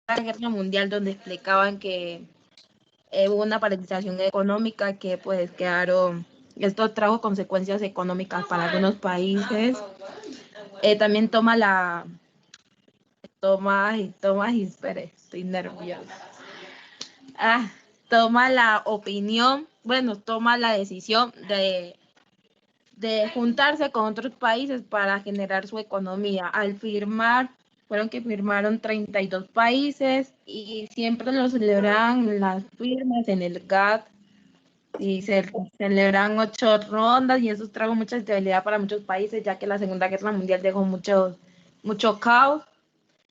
Guerra Mundial, donde explicaban que hubo una paralización económica que pues quedaron, esto trajo consecuencias económicas para algunos países. También espere, estoy nerviosa. Toma la opinión, bueno, toma la decisión de juntarse con otros países para generar su economía. Al firmar, fueron que firmaron 32 países y siempre lo celebran las firmas en el GATT y se celebran 8 rondas y eso trajo mucha estabilidad para muchos países, ya que la Segunda Guerra Mundial dejó mucho caos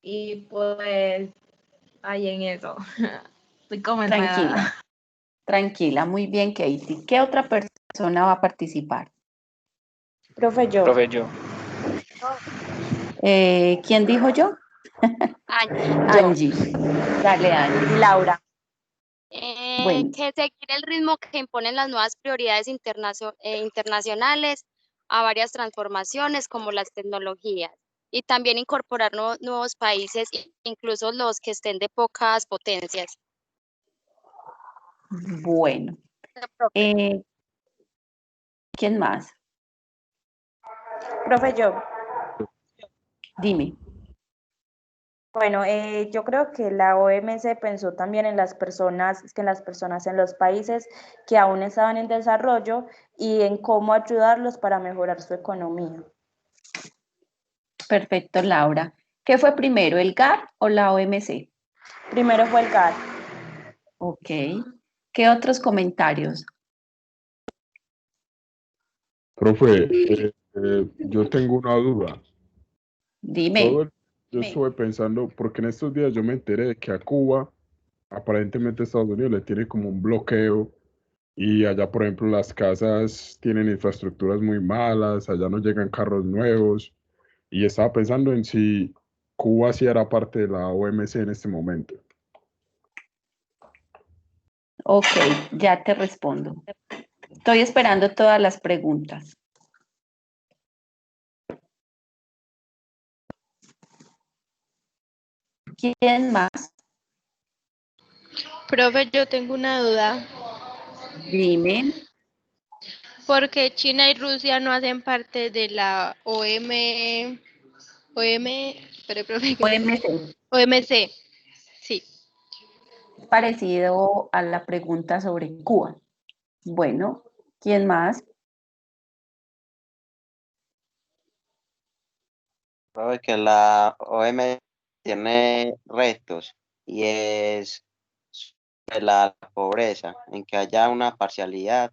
y pues ahí en eso. Estoy como Tranquila, tranquila, muy bien, Katie. ¿Qué otra persona va a participar? Profe, yo. Profe, yo. ¿Quién dijo yo? Angie. Dale, Angie. Laura. Bueno. Que seguir el ritmo que imponen las nuevas prioridades internacionales a varias transformaciones como las tecnologías y también incorporar nuevos países, incluso los que estén de pocas potencias. Bueno. ¿Quién más? Profe, yo. Dime. Bueno, yo creo que la OMC pensó también en las personas en los países que aún estaban en desarrollo y en cómo ayudarlos para mejorar su economía. Perfecto, Laura. ¿Qué fue primero, el GATT o la OMC? Primero fue el GATT. Ok. ¿Qué otros comentarios? Profe, yo tengo una duda. Dime. Yo estuve pensando, porque en estos días yo me enteré de que a Cuba, aparentemente Estados Unidos le tiene como un bloqueo y allá, por ejemplo, las casas tienen infraestructuras muy malas, allá no llegan carros nuevos y estaba pensando en si Cuba sí era parte de la OMC en este momento. Ok, ya te respondo. Estoy esperando todas las preguntas. ¿Quién más? Profe, yo tengo una duda. Dime. ¿Por qué China y Rusia no hacen parte de la OMC? Sí. Parecido a la pregunta sobre Cuba. Bueno, ¿quién más? Profe, que la OMS tiene retos y es sobre la pobreza, en que haya una parcialidad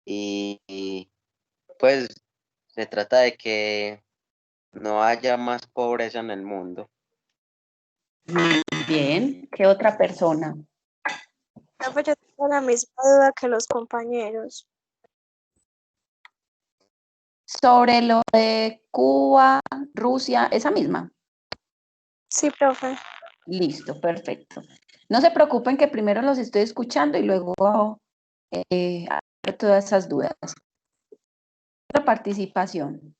y pues se trata de que no haya más pobreza en el mundo. Bien, ¿qué otra persona? Profe, yo tengo la misma duda que los compañeros. Sobre lo de Cuba, Rusia, esa misma. Sí, profe. Listo, perfecto. No se preocupen que primero los estoy escuchando y luego abro todas esas dudas. Otra participación.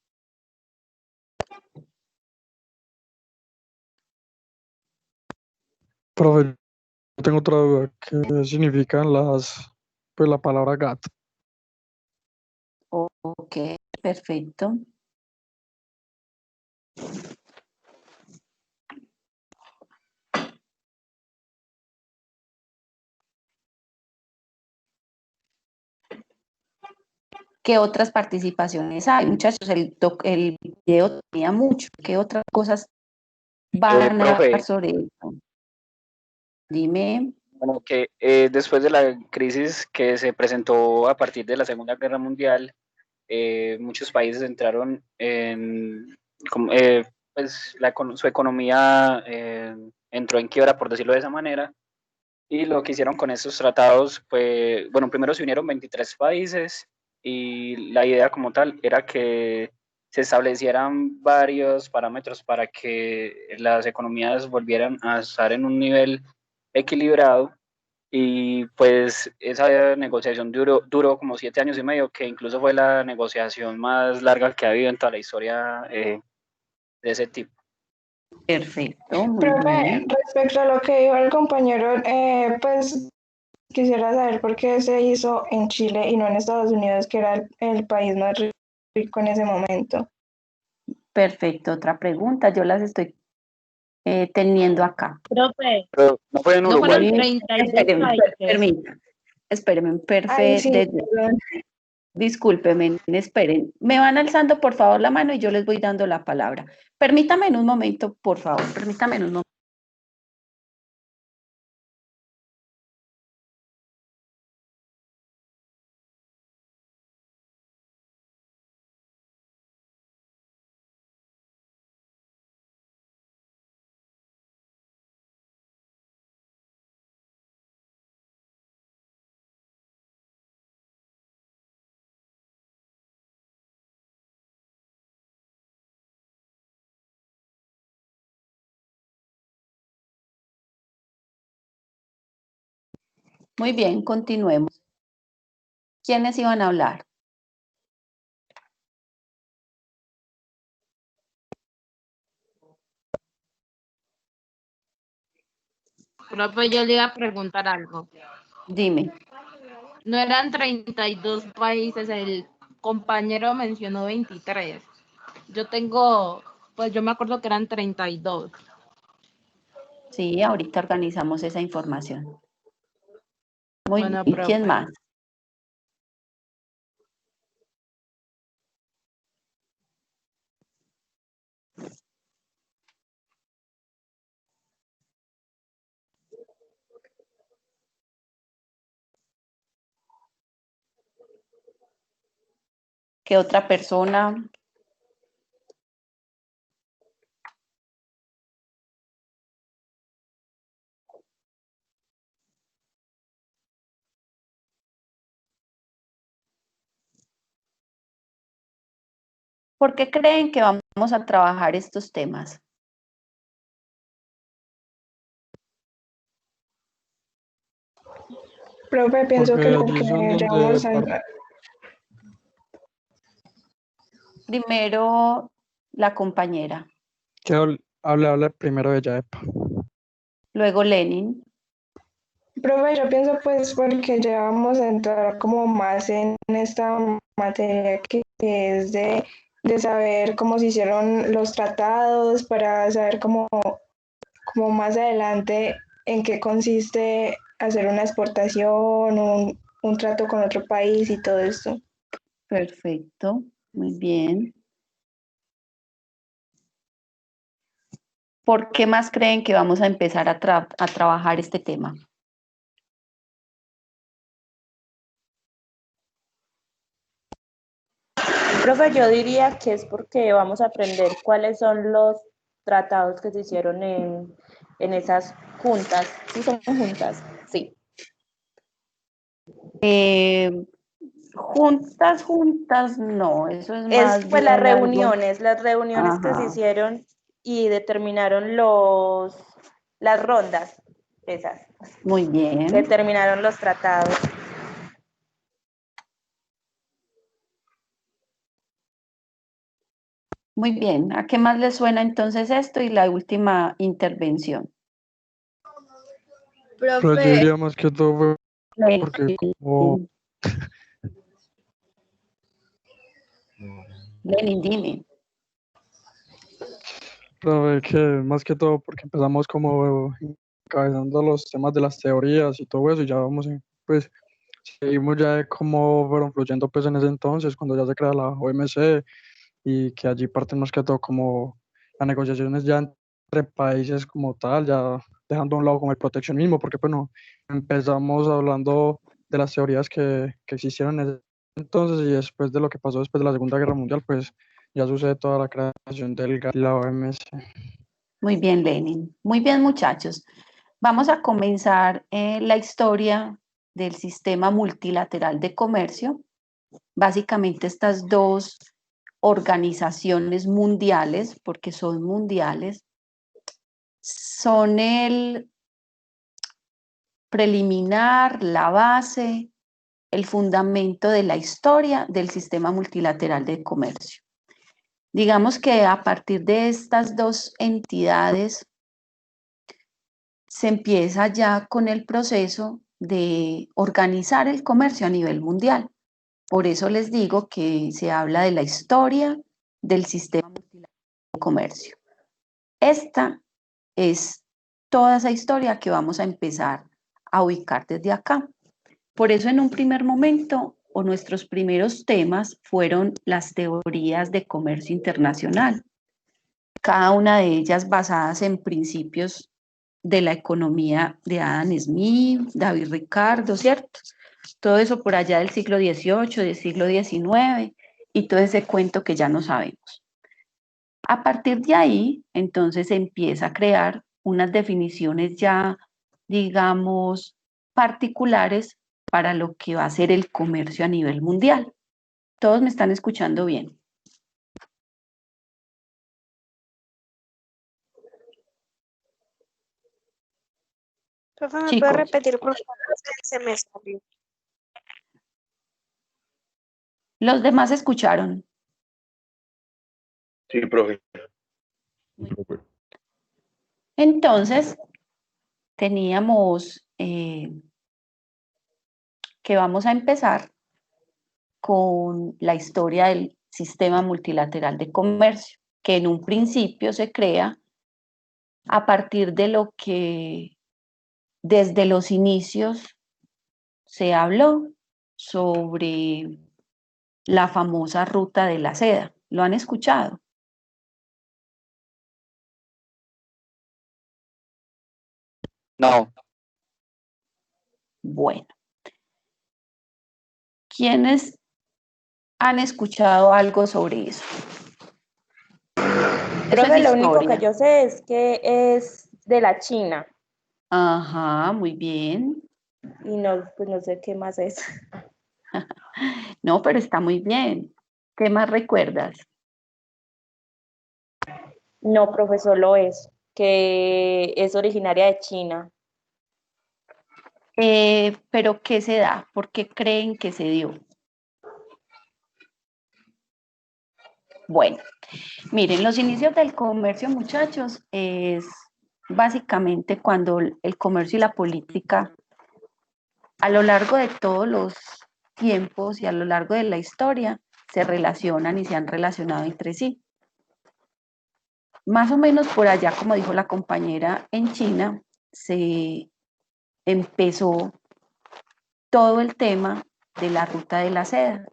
Profe, tengo otra duda. ¿Qué significan pues la palabra GATT? Ok, perfecto. ¿Qué otras participaciones hay? Muchachos, el video tenía mucho. ¿Qué otras cosas van a hablar sobre eso? Dime. Bueno, que después de la crisis que se presentó a partir de la Segunda Guerra Mundial, muchos países entraron en, pues su economía entró en quiebra, por decirlo de esa manera, y lo que hicieron con esos tratados fue, bueno, primero se unieron 23 países y la idea como tal era que se establecieran varios parámetros para que las economías volvieran a estar en un nivel equilibrado y pues esa negociación duró como 7 años y medio, que incluso fue la negociación más larga que ha habido en toda la historia de ese tipo. Perfecto, muy Profe, bien. respecto a lo que dijo el compañero, pues quisiera saber por qué se hizo en Chile y no en Estados Unidos, que era el país más rico en ese momento. Perfecto, otra pregunta. Yo las estoy teniendo acá. Profe, Pero no fue en no Uruguay. fueron Sí, 32 países. espérenme, Ay, sí, perdón. discúlpeme, esperen. Me van alzando por favor la mano y yo les voy dando la palabra. Permítame en un momento, por favor, permítame en un momento. Muy bien, continuemos. ¿Quiénes iban a hablar? Profe, yo le iba a preguntar algo. Dime. No eran 32 países, el compañero mencionó 23. Pues yo me acuerdo que eran 32. Sí, ahorita organizamos esa información. Muy Bueno, bien, ¿quién profe. más? ¿Qué otra persona? ¿Por qué creen que vamos a trabajar estos temas? Profe, pienso que Porque porque allí son ya donde vamos a... Primero, la compañera. que hable primero de Yaepa. Luego Lenin. Profe, yo pienso pues porque ya vamos a entrar como más en esta materia que es de saber cómo se hicieron los tratados, para saber cómo más adelante en qué consiste hacer una exportación, un trato con otro país y todo esto. Perfecto, muy bien. ¿Por qué más creen que vamos a empezar a trabajar este tema? Profe, yo diría que es porque vamos a aprender cuáles son los tratados que se hicieron en esas juntas. ¿Sí son juntas? Sí. Juntas, no, eso es más Pues bien algo. las reuniones que se Ajá, hicieron y determinaron las rondas, esas, muy bien. determinaron los tratados. Muy bien. ¿A qué más les suena entonces esto y la última intervención? Pero yo Profe, diría más que todo fue porque como Lenin, dime. Pero que más que todo porque empezamos como encabezando los temas de las teorías y todo eso, y ya vamos, pues seguimos ya de cómo fueron fluyendo pues en ese entonces, cuando ya se crea la OMC, y que allí parten más que todo como las negociaciones ya entre países como tal, ya dejando a un lado como el proteccionismo, porque bueno, empezamos hablando de las teorías que existieron en ese entonces, y después de lo que pasó después de la Segunda Guerra Mundial, pues ya sucede toda la creación de la OMC. Muy bien, Lenin. Muy bien, muchachos. Vamos a comenzar la historia del sistema multilateral de comercio. Básicamente estas dos organizaciones mundiales, porque son mundiales, son el preliminar, la base, el fundamento de la historia del sistema multilateral de comercio. Digamos que a partir de estas dos entidades se empieza ya con el proceso de organizar el comercio a nivel mundial. Por eso les digo que se habla de la historia del sistema multilateral de comercio. Esta es toda esa historia que vamos a empezar a ubicar desde acá. Por eso en un primer momento, o nuestros primeros temas fueron las teorías de comercio internacional, cada una de ellas basadas en principios de la economía de Adam Smith, David Ricardo, ¿cierto? Todo eso por allá del siglo XVIII, del siglo XIX, y todo ese cuento que ya no sabemos. A partir de ahí, entonces se empieza a crear unas definiciones ya, digamos, particulares para lo que va a ser el comercio a nivel mundial. ¿Todos me están escuchando bien? Profe, ¿me puede Chicos, repetir, por favor? Es que se me salió. ¿los demás escucharon? Sí, profe. Entonces, teníamos que vamos a empezar con la historia del sistema multilateral de comercio, que en un principio se crea a partir de lo que desde los inicios se habló sobre la famosa ruta de la seda. ¿Lo han escuchado? No. Bueno. ¿Quiénes han escuchado algo sobre eso? Profe, lo único que yo sé es que es de la China. Ajá, muy bien. Y no, pues no sé qué más es. No, pero está muy bien. ¿Qué más recuerdas? No, profe, solo eso, que es originaria de China. ¿Pero qué se da? ¿Por qué creen que se dio? Bueno, miren, los inicios del comercio, muchachos, es básicamente cuando el comercio y la política, a lo largo de todos los tiempos y a lo largo de la historia, se relacionan y se han relacionado entre sí. Más o menos por allá, como dijo la compañera, en China se empezó todo el tema de la ruta de la seda.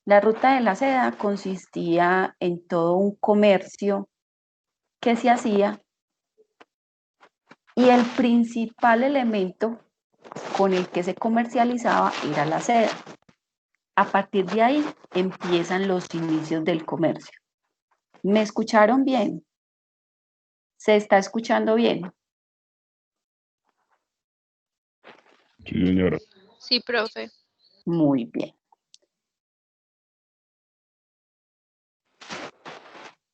La ruta de la seda consistía en todo un comercio que se hacía y el principal elemento con el que se comercializaba era la seda. A partir de ahí empiezan los inicios del comercio. ¿Me escucharon bien? ¿Se está escuchando bien? Sí, señora. Sí, profe. Muy bien.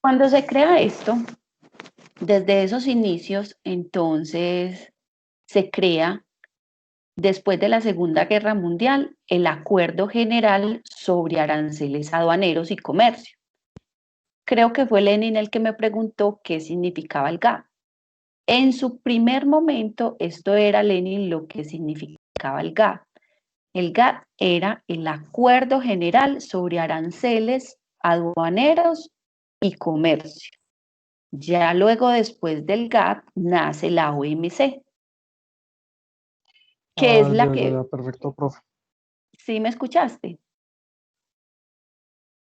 Cuando se crea esto, desde esos inicios, entonces se crea, después de la Segunda Guerra Mundial, el Acuerdo General sobre Aranceles Aduaneros y Comercio. Creo que fue Lenin el que me preguntó qué significaba el GATT. En su primer momento, esto era Lenin lo que significaba el GATT. El GATT era el Acuerdo General sobre Aranceles Aduaneros y Comercio. Ya luego, después del GATT, nace la OMC, que es la que... Ya, perfecto, profe. ¿Sí me escuchaste?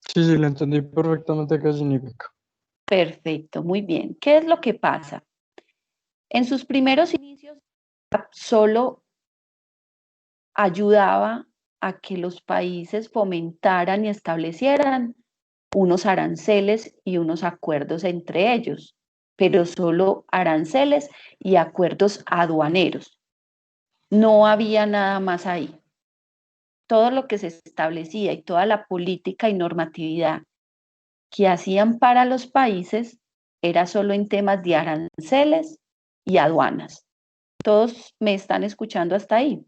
Sí, le entendí perfectamente qué significa. Perfecto, muy bien. ¿Qué es lo que pasa? En sus primeros inicios, solo ayudaba a que los países fomentaran y establecieran unos aranceles y unos acuerdos entre ellos, pero solo aranceles y acuerdos aduaneros. No había nada más ahí. Todo lo que se establecía y toda la política y normatividad que hacían para los países era solo en temas de aranceles y aduanas. ¿Todos me están escuchando hasta ahí?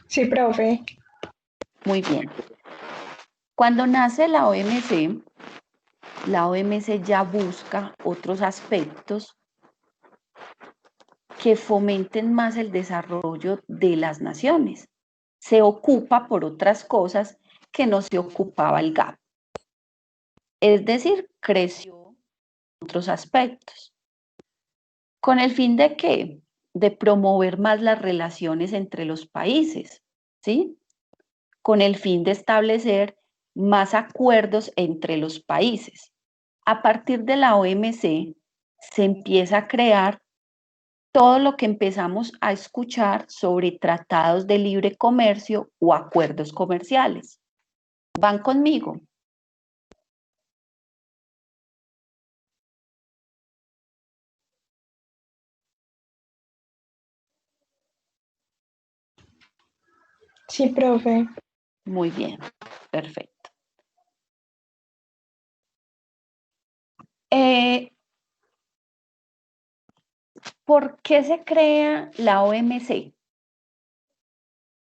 Sí, profe. Muy bien. Cuando nace la OMC ya busca otros aspectos que fomenten más el desarrollo de las naciones. Se ocupa por otras cosas que no se ocupaba el GAP. Es decir, creció en otros aspectos. ¿Con el fin de qué? De promover más las relaciones entre los países, ¿sí? Con el fin de establecer más acuerdos entre los países. A partir de la OMC se empieza a crear todo lo que empezamos a escuchar sobre tratados de libre comercio o acuerdos comerciales. ¿Van conmigo? Sí, profe. Muy bien, perfecto. ¿Por qué se crea la OMC?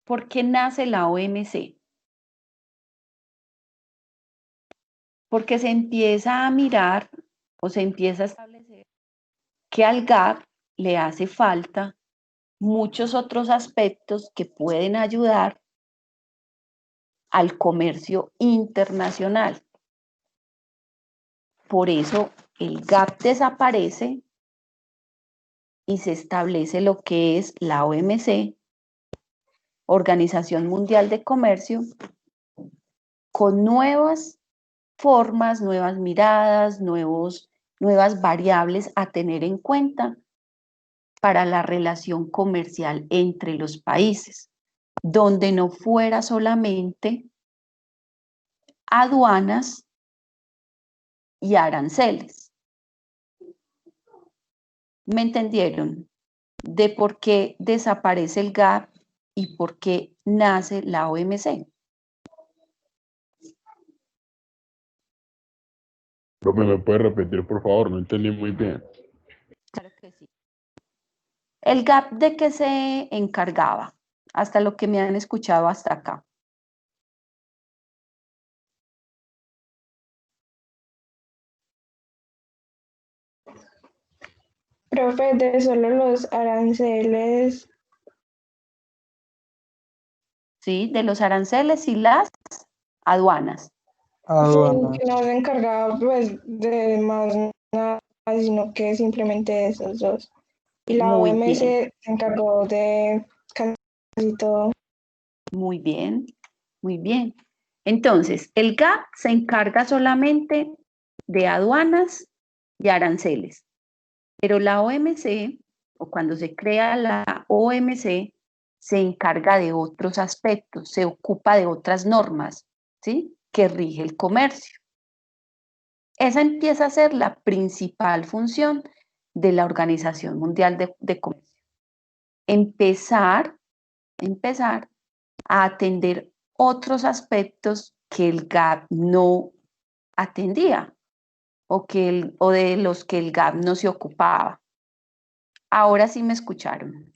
¿Por qué nace la OMC? Porque se empieza a mirar o se empieza a establecer que al GAP le hace falta muchos otros aspectos que pueden ayudar al comercio internacional. Por eso el GAP desaparece y se establece lo que es la OMC, Organización Mundial de Comercio, con nuevas formas, nuevas miradas, nuevas variables a tener en cuenta para la relación comercial entre los países, donde no fuera solamente aduanas y aranceles. ¿Me entendieron? De por qué desaparece el GAP y por qué nace la OMC. Profe, ¿me puede repetir, por favor? No entendí muy bien. Claro que sí. ¿El GAP de qué se encargaba? Hasta lo que me han escuchado hasta acá. Profe, de solo los aranceles. ¿Sí? De los aranceles y las aduanas. Aduanas. Que no se encargaba pues de más nada, sino que simplemente de esos dos. Y la Muy OMS bien, se encargó de casi todo. muy bien, muy bien. Entonces, el GAP se encarga solamente de aduanas y aranceles, pero la OMC, o cuando se crea la OMC, se encarga de otros aspectos, se ocupa de otras normas, ¿sí? Que rige el comercio. Esa empieza a ser la principal función de la Organización Mundial de Comercio. Empezar a atender otros aspectos que el GAP no atendía o de los que el GAP no se ocupaba. Ahora sí me escucharon.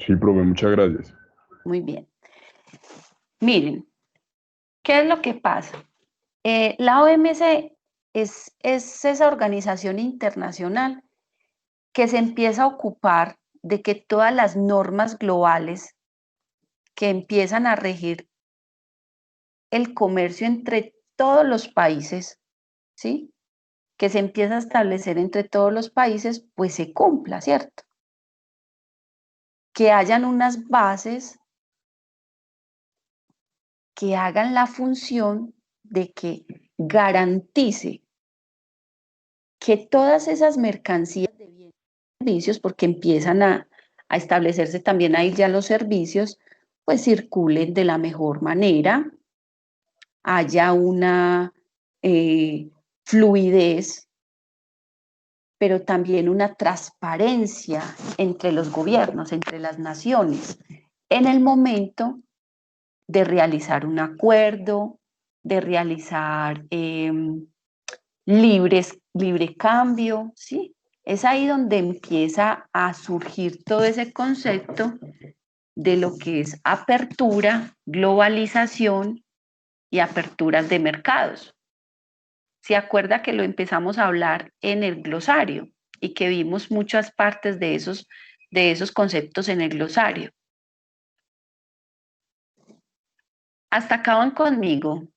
Sí, profe, muchas gracias. Muy bien. Miren, ¿qué es lo que pasa? La OMC es esa organización internacional que se empieza a ocupar de que todas las normas globales que empiezan a regir el comercio entre todos los países, ¿sí? Que se empieza a establecer entre todos los países, pues se cumpla, ¿cierto? Que hayan unas bases que hagan la función de que garantice que todas esas mercancías de bienes y servicios, porque empiezan a establecerse también ahí ya los servicios, pues circulen de la mejor manera, haya una fluidez, pero también una transparencia entre los gobiernos, entre las naciones, en el momento de realizar un acuerdo, de realizar libre cambio, ¿sí? Es ahí donde empieza a surgir todo ese concepto de lo que es apertura, globalización y aperturas de mercados. ¿Se acuerda que lo empezamos a hablar en el glosario y que vimos muchas partes de esos conceptos en el glosario? Hasta acá van conmigo.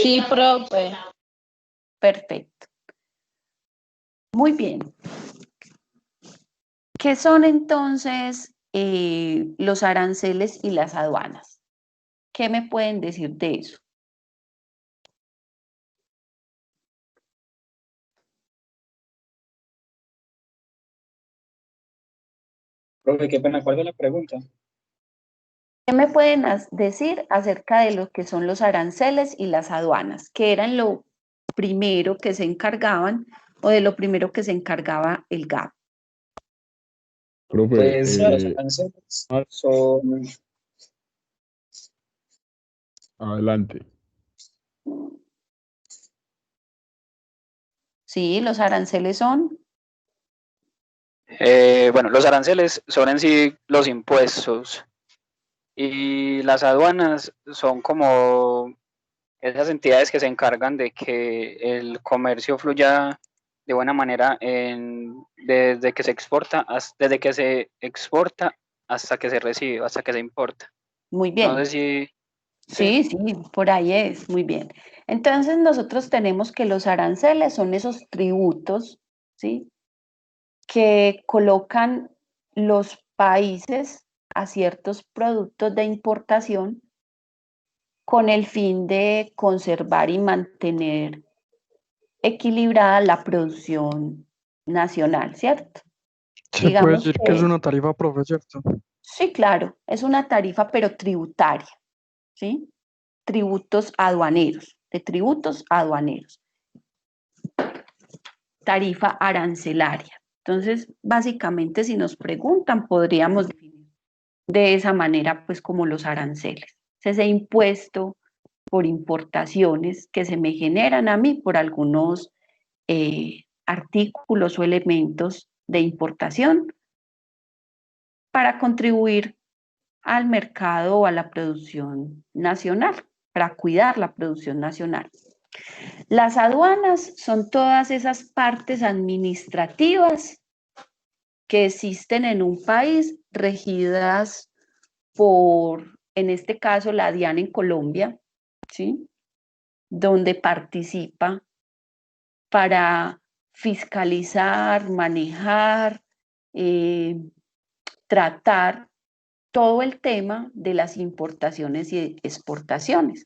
Sí, profe. Perfecto. Muy bien. ¿Qué son entonces los aranceles y las aduanas? ¿Qué me pueden decir de eso? Profe, qué pena, ¿cuál es la pregunta? ¿Qué me pueden decir acerca de lo que son los aranceles y las aduanas? ¿Qué eran lo primero que se encargaban o de lo primero que se encargaba el GAP? Profe, Pues los aranceles son... adelante. Sí, los aranceles son. Bueno, los aranceles son en sí los impuestos y las aduanas son como esas entidades que se encargan de que el comercio fluya de buena manera desde que se exporta, desde que se exporta hasta que se recibe, hasta que se importa. Muy No bien. sé si... Sí, sí, por ahí es, muy bien. Entonces nosotros tenemos que los aranceles son esos tributos, ¿sí? Que colocan los países a ciertos productos de importación con el fin de conservar y mantener equilibrada la producción nacional, ¿cierto? Se puede Digamos decir que es que, una tarifa, profe, ¿cierto? sí, claro, es una tarifa pero tributaria, ¿sí? Tributos aduaneros, de tributos aduaneros. Tarifa arancelaria. Entonces, básicamente, si nos preguntan, podríamos definir de esa manera, pues como los aranceles. Es ese impuesto por importaciones que se me generan a mí por algunos artículos o elementos de importación para contribuir al mercado o a la producción nacional, para cuidar la producción nacional. Las aduanas son todas esas partes administrativas que existen en un país regidas por, en este caso, la DIAN en Colombia, ¿sí? Donde participa para fiscalizar, manejar, tratar todo el tema de las importaciones y exportaciones.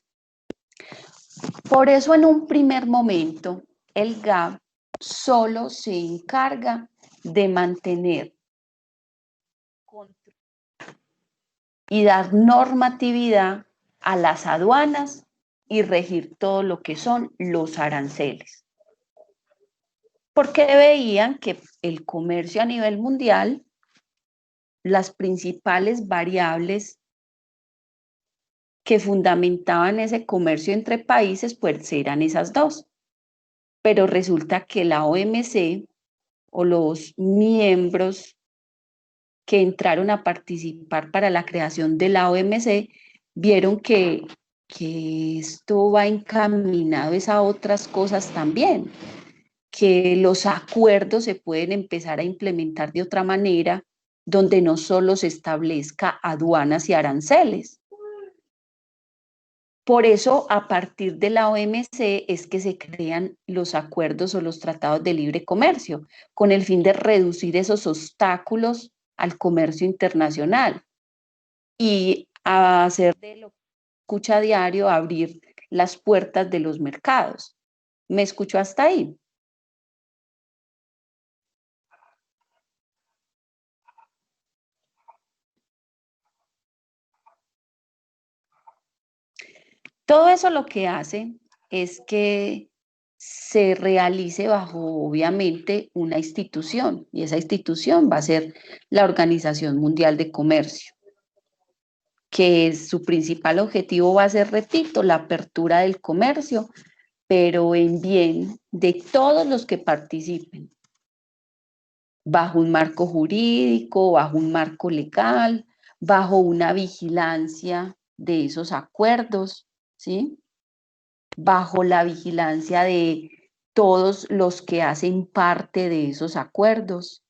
Por eso en un primer momento el GAP solo se encarga de mantener y dar normatividad a las aduanas y regir todo lo que son los aranceles. Porque veían que el comercio a nivel mundial, las principales variables que fundamentaban ese comercio entre países, pues eran esas dos. Pero resulta que la OMC o los miembros que entraron a participar para la creación de la OMC vieron que esto va encaminado a otras cosas también, que los acuerdos se pueden empezar a implementar de otra manera, donde no solo se establezca aduanas y aranceles. Por eso, a partir de la OMC es que se crean los acuerdos o los tratados de libre comercio, con el fin de reducir esos obstáculos al comercio internacional y a hacer de lo que escucha a diario, abrir las puertas de los mercados. ¿Me escuchó hasta ahí? Todo eso lo que hace es que se realice bajo, obviamente, una institución, y esa institución va a ser la Organización Mundial de Comercio, que su principal objetivo va a ser, repito, la apertura del comercio, pero en bien de todos los que participen, bajo un marco jurídico, bajo un marco legal, bajo una vigilancia de esos acuerdos, ¿sí? Bajo la vigilancia de todos los que hacen parte de esos acuerdos.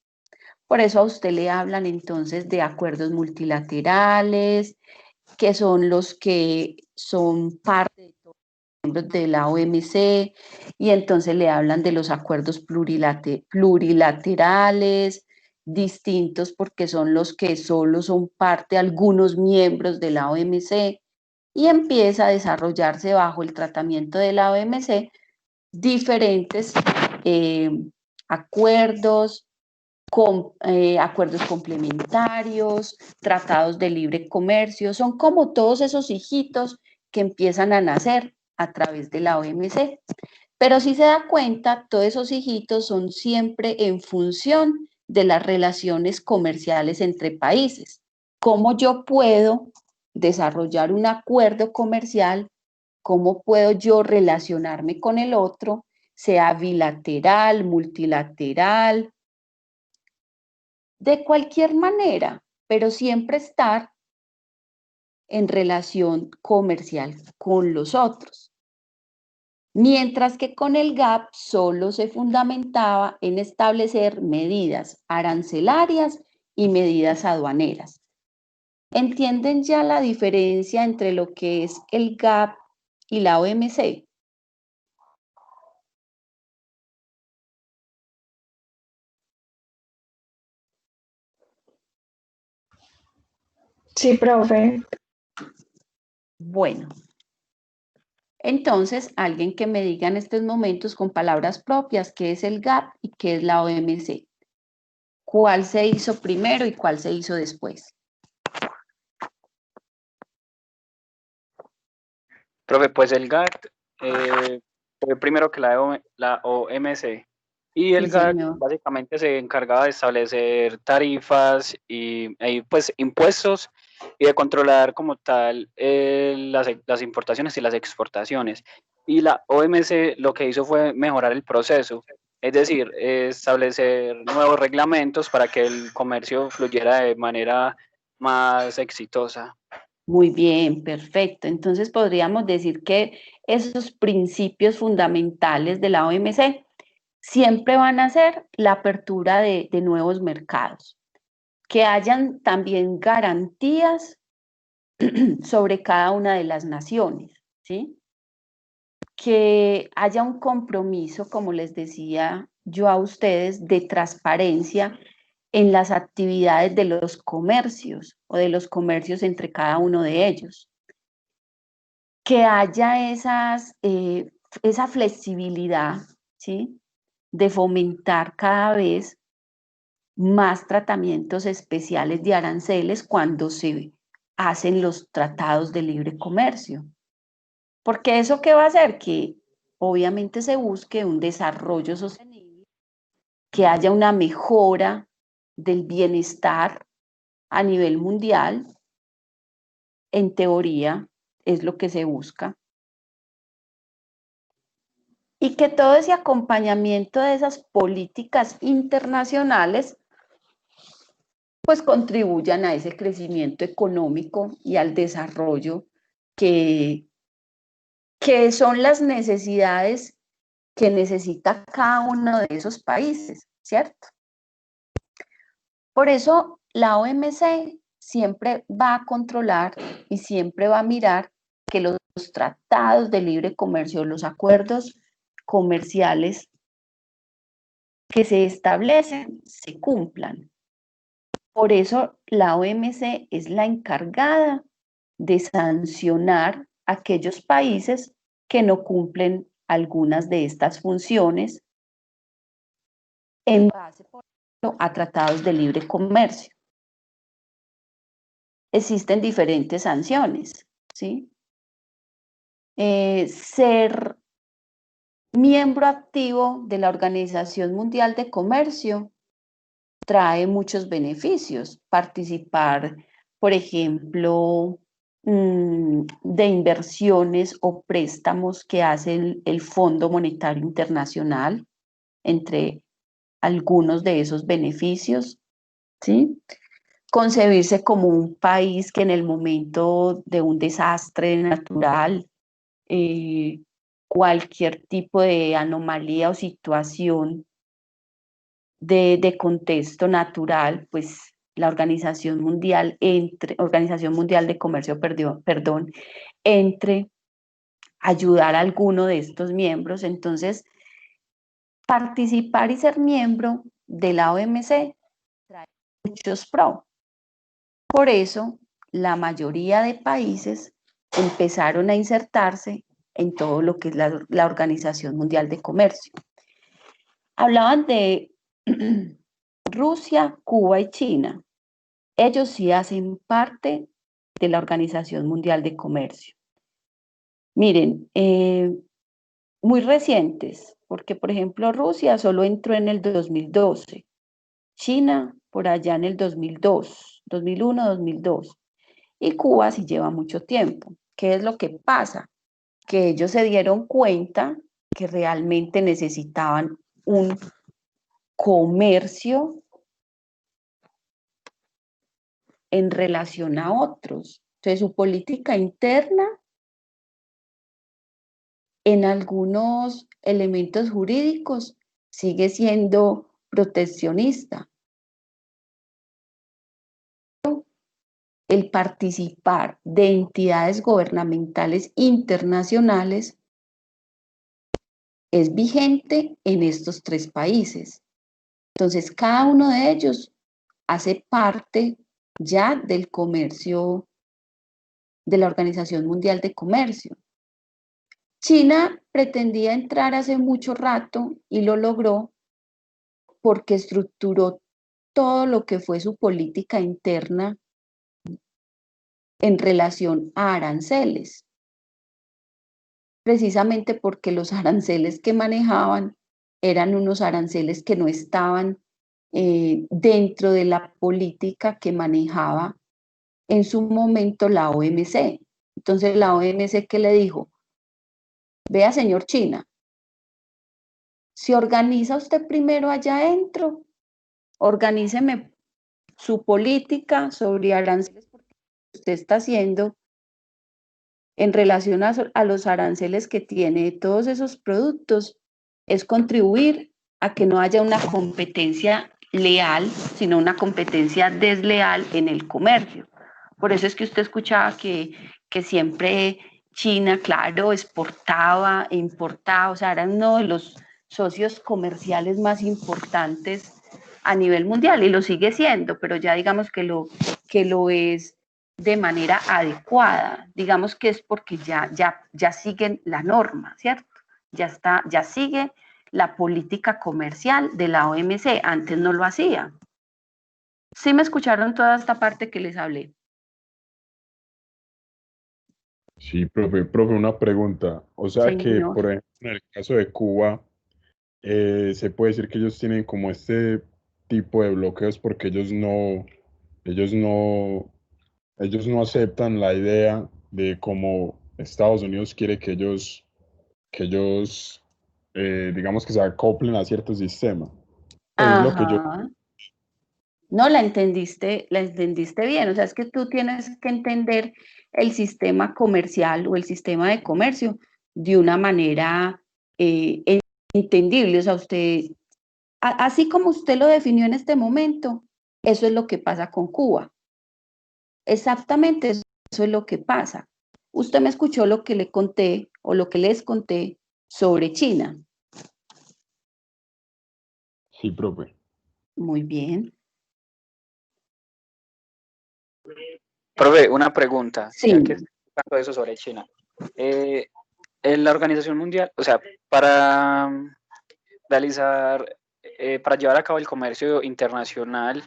Por eso a usted le hablan entonces de acuerdos multilaterales, que son los que son parte de todos los miembros de la OMC, y entonces le hablan de los acuerdos plurilaterales, distintos porque son los que solo son parte algunos miembros de la OMC, y empieza a desarrollarse bajo el tratamiento de la OMC diferentes acuerdos, acuerdos complementarios, tratados de libre comercio, son como todos esos hijitos que empiezan a nacer a través de la OMC. Pero si se da cuenta, todos esos hijitos son siempre en función de las relaciones comerciales entre países. ¿Cómo yo puedo desarrollar un acuerdo comercial? ¿Cómo puedo yo relacionarme con el otro, sea bilateral, multilateral, de cualquier manera, pero siempre estar en relación comercial con los otros? Mientras que con el GAP solo se fundamentaba en establecer medidas arancelarias y medidas aduaneras. ¿Entienden ya la diferencia entre lo que es el GAP y la OMC? Sí, profe. Bueno, entonces alguien que me diga en estos momentos con palabras propias qué es el GAP y qué es la OMC. ¿Cuál se hizo primero y cuál se hizo después? Profe, pues el GATT fue primero que la OMC. Y el Sí, GATT señor. básicamente se encargaba de establecer tarifas y pues impuestos y de controlar como tal las importaciones y las exportaciones. Y la OMC lo que hizo fue mejorar el proceso, es decir, establecer nuevos reglamentos para que el comercio fluyera de manera más exitosa. Muy bien, perfecto. Entonces podríamos decir que esos principios fundamentales de la OMC siempre van a ser la apertura de nuevos mercados, que hayan también garantías sobre cada una de las naciones, ¿sí? Que haya un compromiso, como les decía yo a ustedes, de transparencia en las actividades de los comercios o de los comercios entre cada uno de ellos. Que haya esa flexibilidad, ¿sí? De fomentar cada vez más tratamientos especiales de aranceles cuando se hacen los tratados de libre comercio. Porque eso qué va a hacer? Que obviamente se busque un desarrollo sostenible, que haya una mejora del bienestar a nivel mundial. En teoría es lo que se busca. Y que todo ese acompañamiento de esas políticas internacionales pues contribuyan a ese crecimiento económico y al desarrollo que son las necesidades que necesita cada uno de esos países, ¿cierto? Por eso la OMC siempre va a controlar y siempre va a mirar que los tratados de libre comercio, los acuerdos comerciales que se establecen, se cumplan. Por eso la OMC es la encargada de sancionar a aquellos países que no cumplen algunas de estas funciones en base, por ejemplo, a tratados de libre comercio. Existen diferentes sanciones, ¿sí? Ser miembro activo de la Organización Mundial de Comercio trae muchos beneficios. Participar, por ejemplo, de inversiones o préstamos que hace el Fondo Monetario Internacional, entre algunos de esos beneficios, ¿sí? Concebirse como un país que en el momento de un desastre natural, cualquier tipo de anomalía o situación de contexto natural, pues la Organización Mundial de Comercio, perdón, entre ayudar a alguno de estos miembros. Entonces, participar y ser miembro de la OMC trae muchos pros. Por eso, la mayoría de países empezaron a insertarse en todo lo que es la Organización Mundial de Comercio. Hablaban de Rusia, Cuba y China. Ellos sí hacen parte de la Organización Mundial de Comercio. Miren, muy recientes, porque por ejemplo Rusia solo entró en el 2012, China por allá en el 2002, 2001, 2002, y Cuba sí lleva mucho tiempo. ¿Qué es lo que pasa? Que ellos se dieron cuenta que realmente necesitaban un comercio en relación a otros. Entonces, su política interna en algunos elementos jurídicos sigue siendo proteccionista. El participar de entidades gubernamentales internacionales es vigente en estos tres países. Entonces, cada uno de ellos hace parte ya del comercio de la Organización Mundial de Comercio. China pretendía entrar hace mucho rato y lo logró porque estructuró todo lo que fue su política interna en relación a aranceles, precisamente porque los aranceles que manejaban eran unos aranceles que no estaban dentro de la política que manejaba en su momento la OMC. Entonces la OMC, ¿qué le dijo? Vea, señor China, si organiza usted primero allá adentro, organíceme su política sobre aranceles, porque usted está haciendo en relación a los aranceles que tiene todos esos productos, es contribuir a que no haya una competencia leal, sino una competencia desleal en el comercio. Por eso es que usted escuchaba que siempre China, claro, exportaba e importaba, o sea, era uno de los socios comerciales más importantes a nivel mundial y lo sigue siendo, pero ya digamos que lo es de manera adecuada, digamos que es porque ya siguen la norma, ¿cierto? Ya sigue la política comercial de la OMC, antes no lo hacía. ¿Sí me escucharon toda esta parte que les hablé? Sí, profe, una pregunta. O sea que, Señor. por ejemplo, en el caso de Cuba, se puede decir que ellos tienen como este tipo de bloqueos porque ellos no aceptan la idea de cómo Estados Unidos quiere que ellos digamos que se acoplen a cierto sistema. Pues es lo que yo... Ajá. No, la entendiste bien. O sea, es que tú tienes que entender el sistema comercial o el sistema de comercio de una manera entendible. O sea, así como usted lo definió en este momento, eso es lo que pasa con Cuba. Exactamente eso es lo que pasa. Usted me escuchó lo que le conté o lo que les conté sobre China. Sí, profe. Muy bien. Profe, una pregunta, Sí. ya que estoy hablando de eso sobre China. En la Organización Mundial, o sea, para realizar, para llevar a cabo el comercio internacional,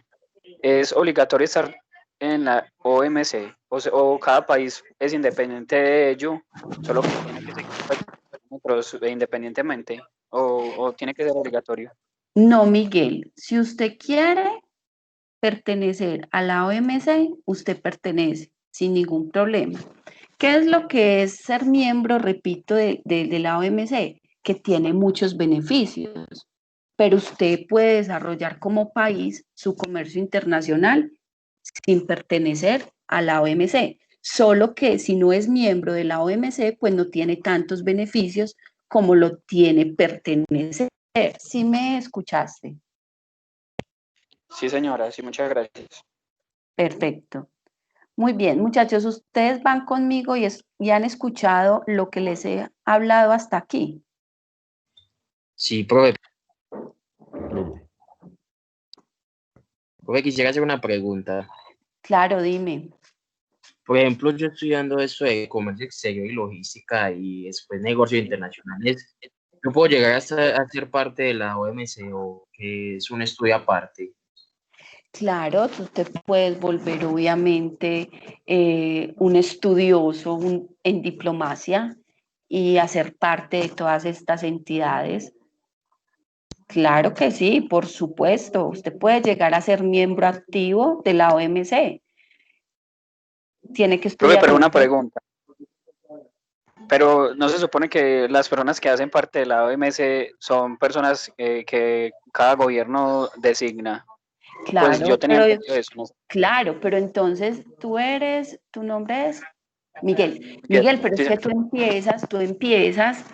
¿es obligatorio estar en la OMC? O cada país es independiente de ello, solo que tiene que seguir nosotros independientemente o tiene que ser obligatorio? No, Miguel, si usted quiere pertenecer a la OMC, usted pertenece sin ningún problema. ¿Qué es lo que es ser miembro, repito, de la OMC? Que tiene muchos beneficios, pero usted puede desarrollar como país su comercio internacional sin pertenecer a la OMC. Solo que si no es miembro de la OMC, pues no tiene tantos beneficios como lo tiene pertenecer. ¿Sí me escuchaste? Sí, señora, sí, muchas gracias. Perfecto. Muy bien, muchachos, ustedes van conmigo y han escuchado lo que les he hablado hasta aquí. Sí, profe. Profe. Profe, quisiera hacer una pregunta. Claro, dime. Por ejemplo, yo estudiando eso de comercio exterior y logística y después negocios internacionales, ¿yo puedo llegar a ser parte de la OMC o que es un estudio aparte? Claro, tú te puedes volver obviamente un estudioso en diplomacia y hacer parte de todas estas entidades. Claro que sí, por supuesto. Usted puede llegar a ser miembro activo de la OMC. Tiene que Profe, estudiar pero una mucho. pregunta. Pero ¿no se supone que las personas que hacen parte de la OMC son personas que cada gobierno designa? Pues Claro, yo tenía pero entendido eso, ¿no? claro, pero entonces tu nombre es Miguel. Que- Miguel, pero es sí, que tú empiezas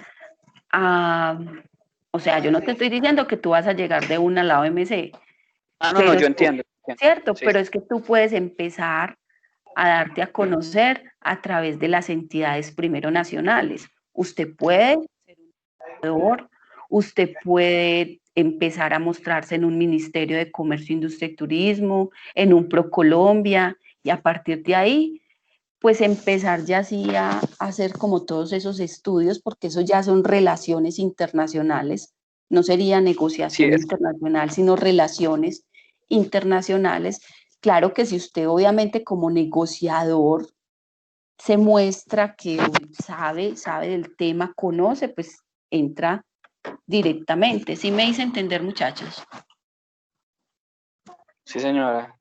a, o sea, yo no te estoy diciendo que tú vas a llegar de una a la OMC, no, pero yo entiendo. cierto, Sí, pero es que tú puedes empezar a darte a conocer a través de las entidades primero nacionales. Usted puede ser un embajador, usted puede empezar a mostrarse en un Ministerio de Comercio, Industria y Turismo, en un ProColombia, y a partir de ahí, pues empezar ya así a hacer como todos esos estudios, porque eso ya son relaciones internacionales, no sería sí, negociación internacional, sino relaciones internacionales. Claro que si usted obviamente como negociador se muestra que sabe del tema, conoce, pues entra directamente. ¿Sí me hice entender, muchachos? sí, señora.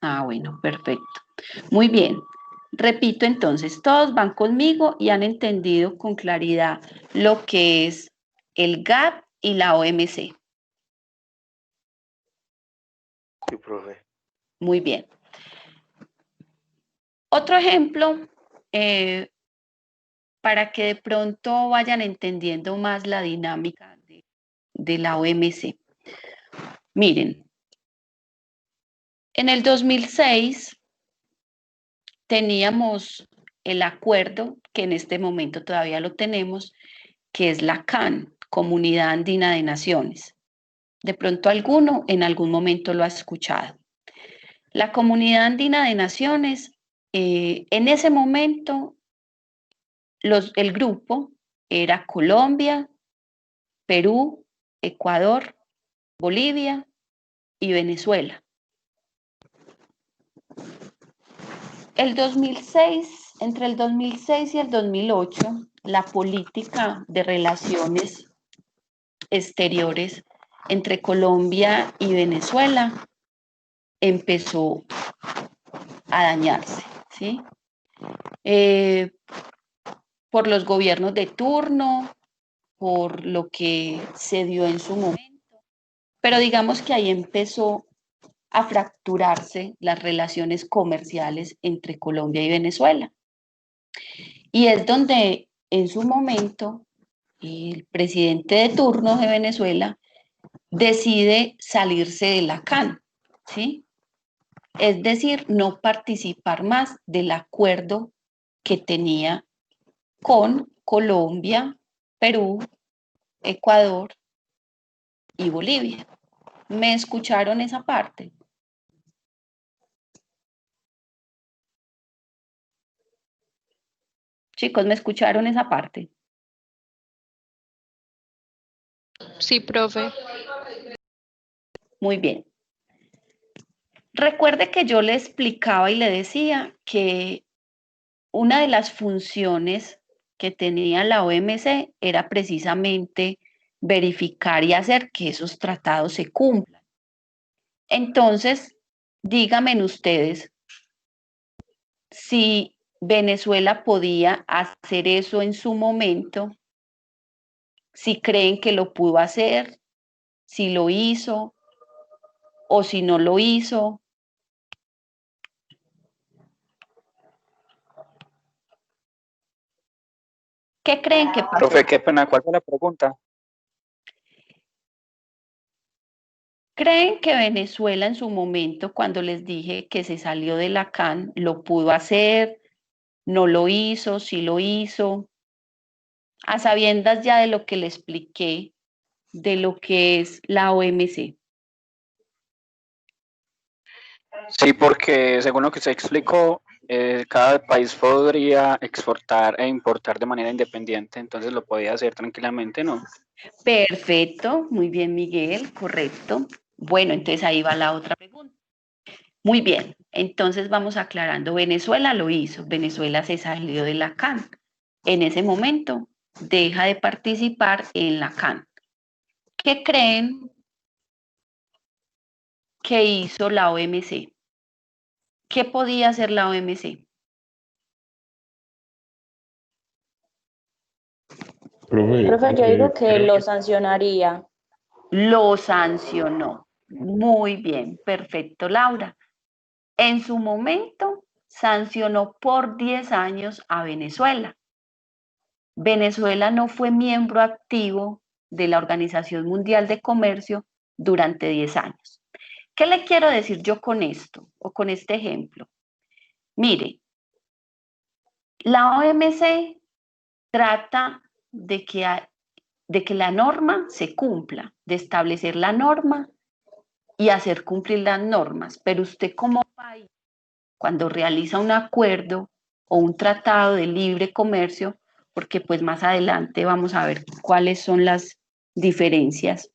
Ah, bueno, perfecto. Muy bien. Repito entonces, todos van conmigo y han entendido con claridad lo que es el GATT y la OMC. Sí, profe. Muy bien. Otro ejemplo, para que de pronto vayan entendiendo más la dinámica de la OMC. Miren, en el 2006 teníamos el acuerdo, que en este momento todavía lo tenemos, que es la CAN, Comunidad Andina de Naciones. De pronto alguno en algún momento lo ha escuchado. La Comunidad Andina de Naciones, en ese momento, el grupo era Colombia, Perú, Ecuador, Bolivia y Venezuela. Entre el 2006 y el 2008, la política de relaciones exteriores entre Colombia y Venezuela empezó a dañarse, ¿sí? Por los gobiernos de turno, por lo que se dio en su momento, pero digamos que ahí empezó a fracturarse las relaciones comerciales entre Colombia y Venezuela. Y es donde en su momento el presidente de turno de Venezuela decide salirse de la CAN, ¿sí? Es decir, no participar más del acuerdo que tenía con Colombia, Perú, Ecuador y Bolivia. ¿Me escucharon esa parte? Chicos, ¿me escucharon esa parte? Sí, profe. Muy bien. Recuerde que yo le explicaba y le decía que una de las funciones que tenía la OMC era precisamente verificar y hacer que esos tratados se cumplan. Entonces, díganme ustedes si Venezuela podía hacer eso en su momento, si creen que lo pudo hacer, si lo hizo o si no lo hizo. ¿Qué creen que pasó? Profe, qué pena, ¿cuál fue la pregunta? ¿Creen que Venezuela en su momento, cuando les dije que se salió de la CAN, lo pudo hacer, no lo hizo, sí lo hizo? A sabiendas ya de lo que le expliqué, de lo que es la OMC. Sí, porque según lo que se explicó, cada país podría exportar e importar de manera independiente, entonces lo podía hacer tranquilamente, ¿no? Perfecto, muy bien, Miguel, correcto. Bueno, entonces ahí va la otra pregunta. Muy bien, entonces vamos aclarando. Venezuela lo hizo, Venezuela se salió de la CAN. En ese momento deja de participar en la CAN. ¿Qué creen que hizo la OMC? ¿Qué podía hacer la OMC? Profe, yo digo que lo sancionaría. Lo sancionó. Muy bien, perfecto, Laura. En su momento sancionó por 10 años a Venezuela. Venezuela no fue miembro activo de la Organización Mundial de Comercio durante 10 años. ¿Qué le quiero decir yo con esto o con este ejemplo? Mire, la OMC trata de que la norma se cumpla, de establecer la norma y hacer cumplir las normas, pero usted como país, cuando realiza un acuerdo o un tratado de libre comercio, porque pues más adelante vamos a ver cuáles son las diferencias,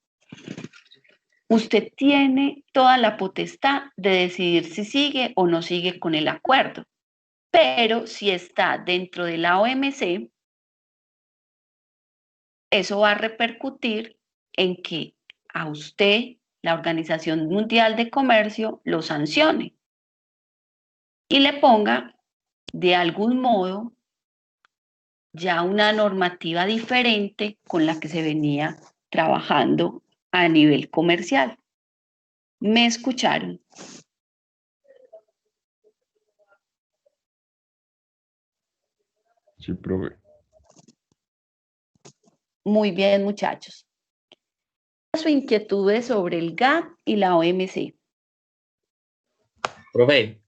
usted tiene toda la potestad de decidir si sigue o no sigue con el acuerdo, pero si está dentro de la OMC, eso va a repercutir en que a usted, la Organización Mundial de Comercio, lo sancione y le ponga de algún modo ya una normativa diferente con la que se venía trabajando a nivel comercial. ¿Me escucharon? Sí, profe. Muy bien, muchachos. Sus inquietudes sobre el GATT y la OMC. Profe,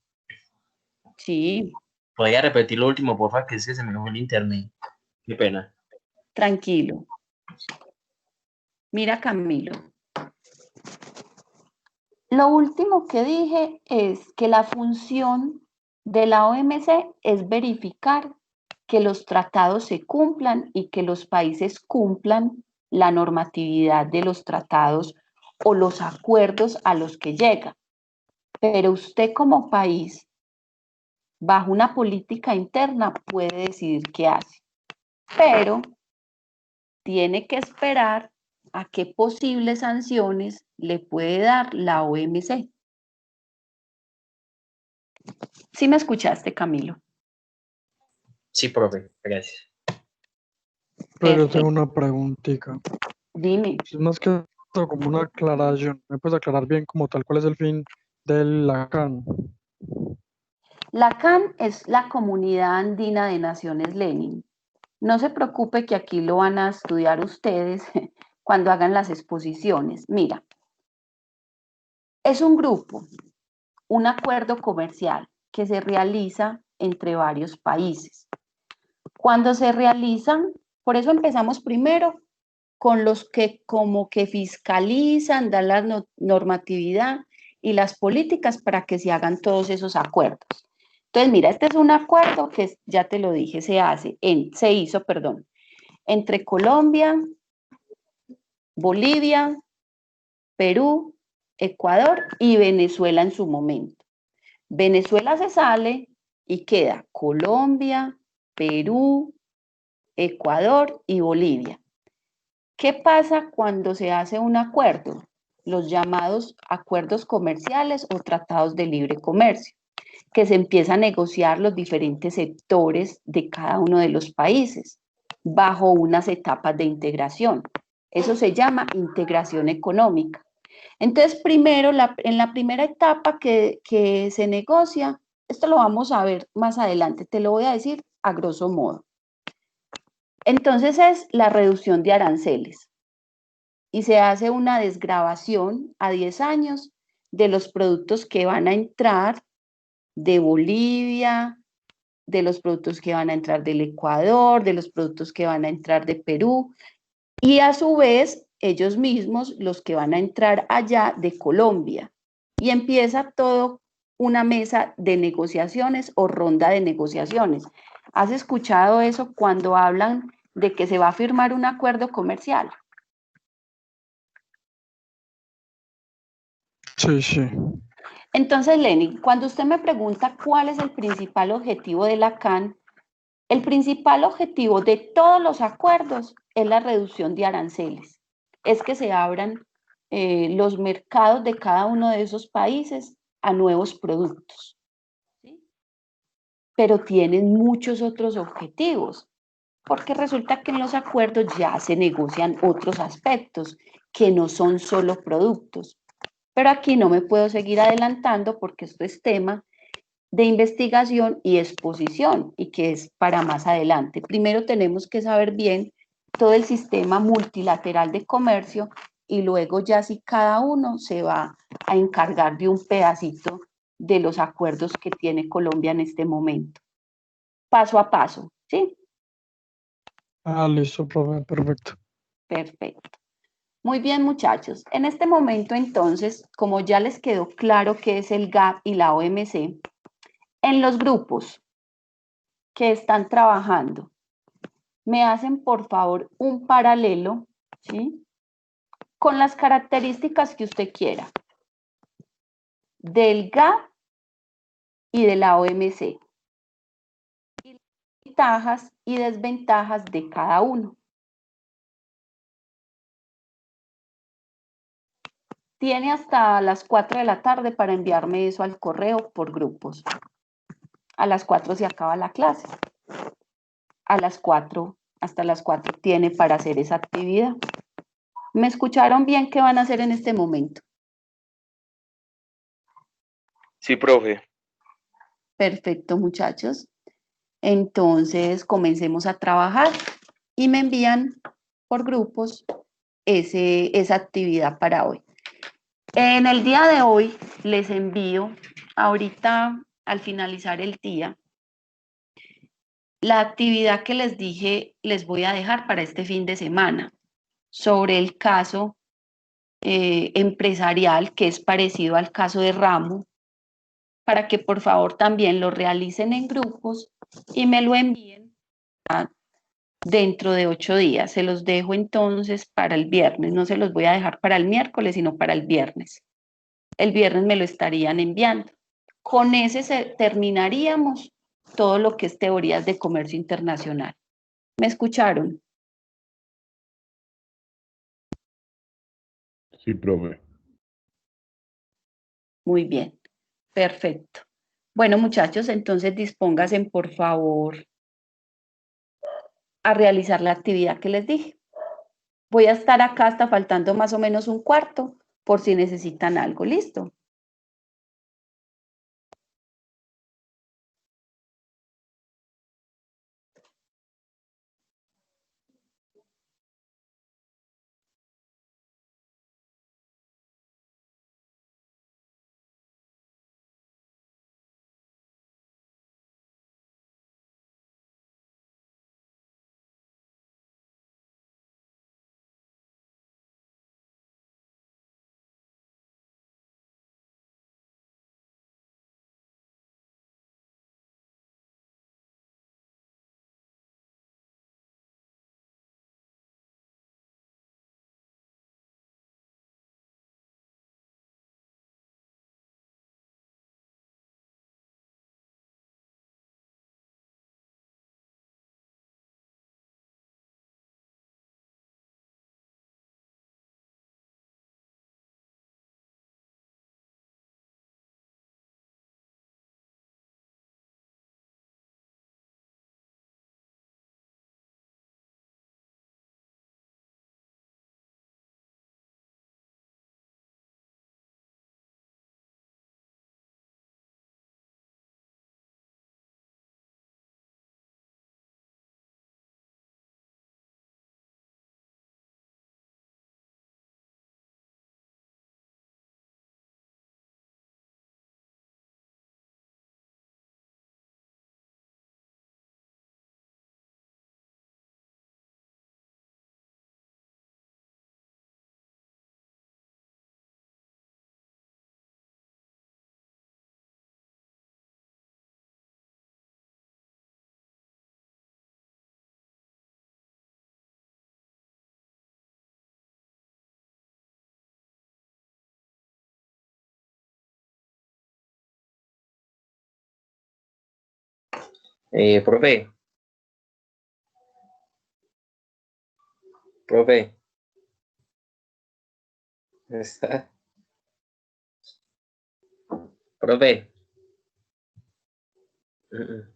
Sí, ¿podría repetir lo último, porfa? Que es que se me fue el internet. Qué pena. tranquilo. Mira, Camilo. Lo último que dije es que la función de la OMC es verificar que los tratados se cumplan y que los países cumplan la normatividad de los tratados o los acuerdos a los que llega. Pero usted como país, bajo una política interna, puede decidir qué hace. Pero tiene que esperar a qué posibles sanciones le puede dar la OMC. ¿Sí me escuchaste, Camilo? Sí, profe, gracias. Pero yo tengo una preguntita. Dime. Es más que todo como una aclaración. ¿Me puedes aclarar bien como tal cuál es el fin de la CAN? La CAN es la Comunidad Andina de Naciones Lenin. No se preocupe que aquí lo van a estudiar ustedes cuando hagan las exposiciones. Mira, es un grupo, un acuerdo comercial que se realiza entre varios países. Cuando se realizan, por eso empezamos primero con los que como que fiscalizan, dan la normatividad y las políticas para que se hagan todos esos acuerdos. Entonces, mira, este es un acuerdo que ya te lo dije, se hizo, entre Colombia, Bolivia, Perú, Ecuador y Venezuela en su momento. Venezuela se sale y queda Colombia, Perú, Ecuador y Bolivia. ¿Qué pasa cuando se hace un acuerdo? Los llamados acuerdos comerciales o tratados de libre comercio, que se empieza a negociar los diferentes sectores de cada uno de los países bajo unas etapas de integración. Eso se llama integración económica. Entonces, primero, en la primera etapa que se negocia, esto lo vamos a ver más adelante, te lo voy a decir a grosso modo. Entonces es la reducción de aranceles y se hace una desgravación a 10 años de los productos que van a entrar de Bolivia, de los productos que van a entrar del Ecuador, de los productos que van a entrar de Perú y a su vez ellos mismos los que van a entrar allá de Colombia. Y empieza todo una mesa de negociaciones o ronda de negociaciones. ¿Has escuchado eso cuando hablan de que se va a firmar un acuerdo comercial? Sí, sí. Entonces, Lenny, cuando usted me pregunta cuál es el principal objetivo de la CAN, el principal objetivo de todos los acuerdos es la reducción de aranceles. Es que se abran los mercados de cada uno de esos países a nuevos productos. ¿Sí? Pero tienen muchos otros objetivos, porque resulta que en los acuerdos ya se negocian otros aspectos que no son solo productos. Pero aquí no me puedo seguir adelantando porque esto es tema de investigación y exposición y que es para más adelante. Primero tenemos que saber bien todo el sistema multilateral de comercio y luego ya si cada uno se va a encargar de un pedacito de los acuerdos que tiene Colombia en este momento. Paso a paso, ¿sí? Ah, listo, profe, perfecto. Perfecto. Muy bien, muchachos. En este momento, entonces, como ya les quedó claro qué es el GAP y la OMC, en los grupos que están trabajando, me hacen, por favor, un paralelo, ¿sí? Con las características que usted quiera del GAP y de la OMC. Y las ventajas y desventajas de cada uno. Tiene hasta las 4 de la tarde para enviarme eso al correo por grupos. A las 4 se acaba la clase. A las 4, hasta las 4 tiene para hacer esa actividad. ¿Me escucharon bien qué van a hacer en este momento? Sí, profe. Perfecto, muchachos. Entonces, comencemos a trabajar y me envían por grupos esa actividad para hoy. En el día de hoy les envío, ahorita al finalizar el día, la actividad que les dije les voy a dejar para este fin de semana sobre el caso empresarial que es parecido al caso de Ramo, para que por favor también lo realicen en grupos y me lo envíen dentro de 8 días. Se los dejo entonces para el viernes, no se los voy a dejar para el miércoles, sino para el viernes. El viernes me lo estarían enviando. Con ese terminaríamos todo lo que es teorías de comercio internacional. ¿Me escucharon? Sí, profe. Muy bien, perfecto. Bueno, muchachos, entonces dispónganse, por favor, a realizar la actividad que les dije. Voy a estar acá hasta faltando más o menos un cuarto por si necesitan algo. ¿Listo? Profe, profe, está, profe. Mm,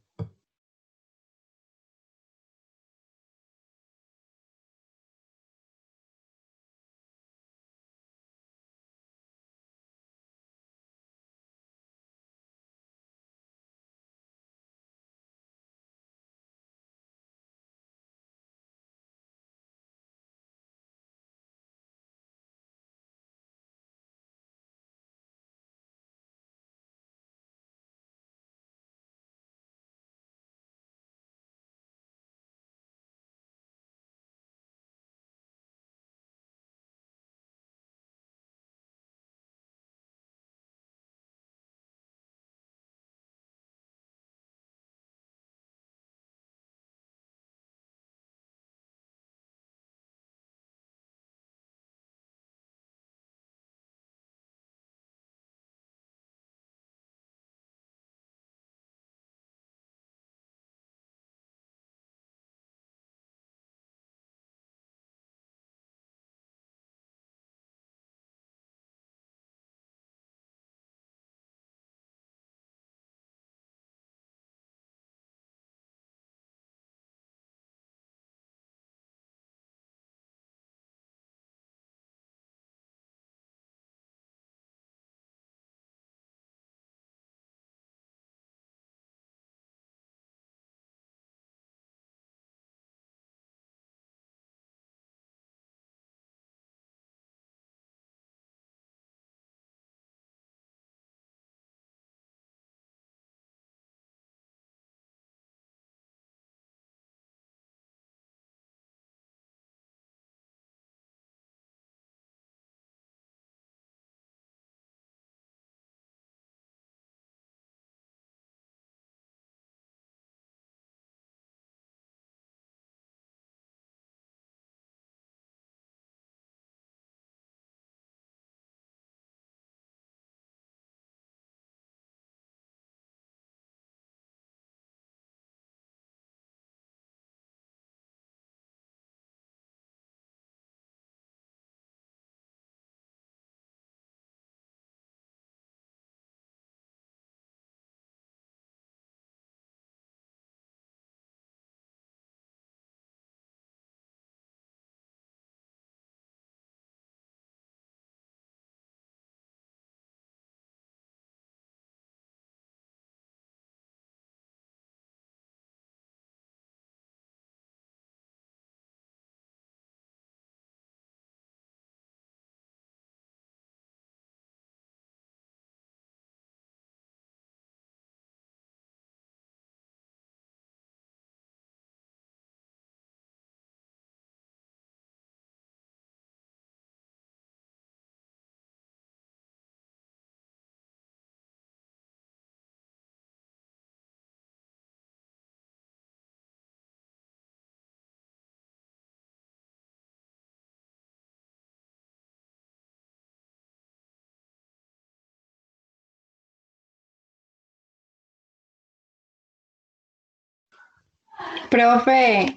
Profe,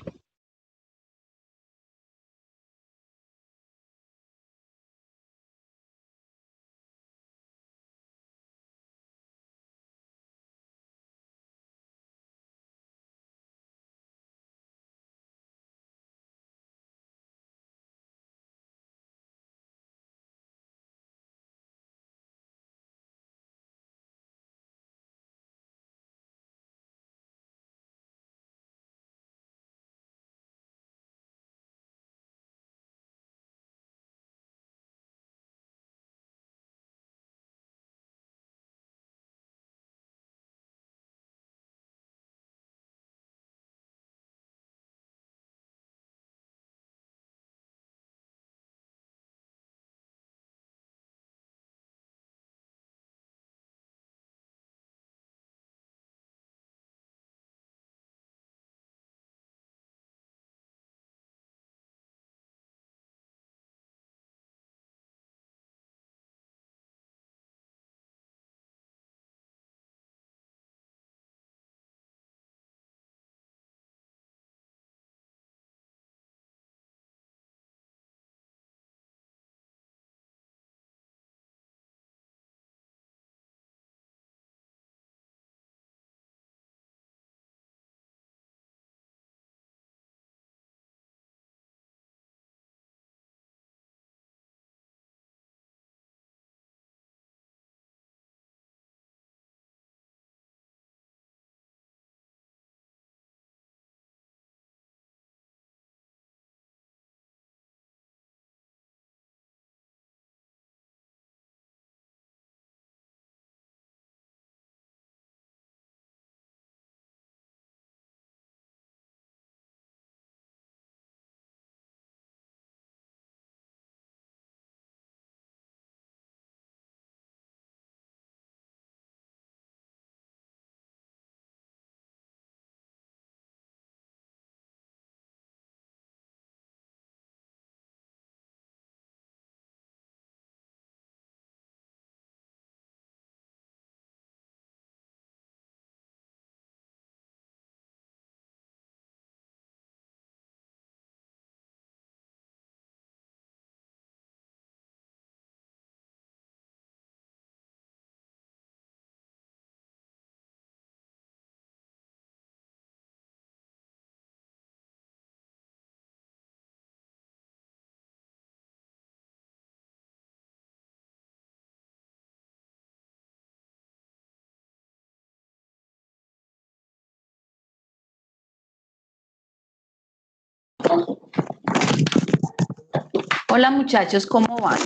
Hola muchachos, ¿cómo van?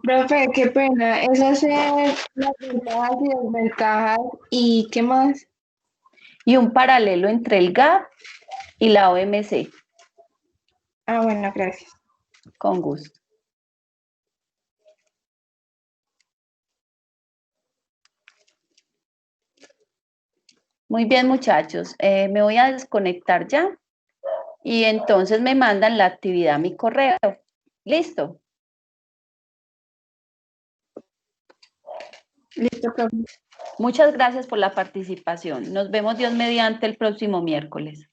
Profe, qué pena. Es hacer las ventajas y desventajas y qué más. Y un paralelo entre el GAP y la OMC. Ah, bueno, gracias. Con gusto. Muy bien, muchachos. Me voy a desconectar ya y entonces me mandan la actividad a mi correo. ¿Listo? Listo, profe. Muchas gracias por la participación. Nos vemos Dios mediante el próximo miércoles.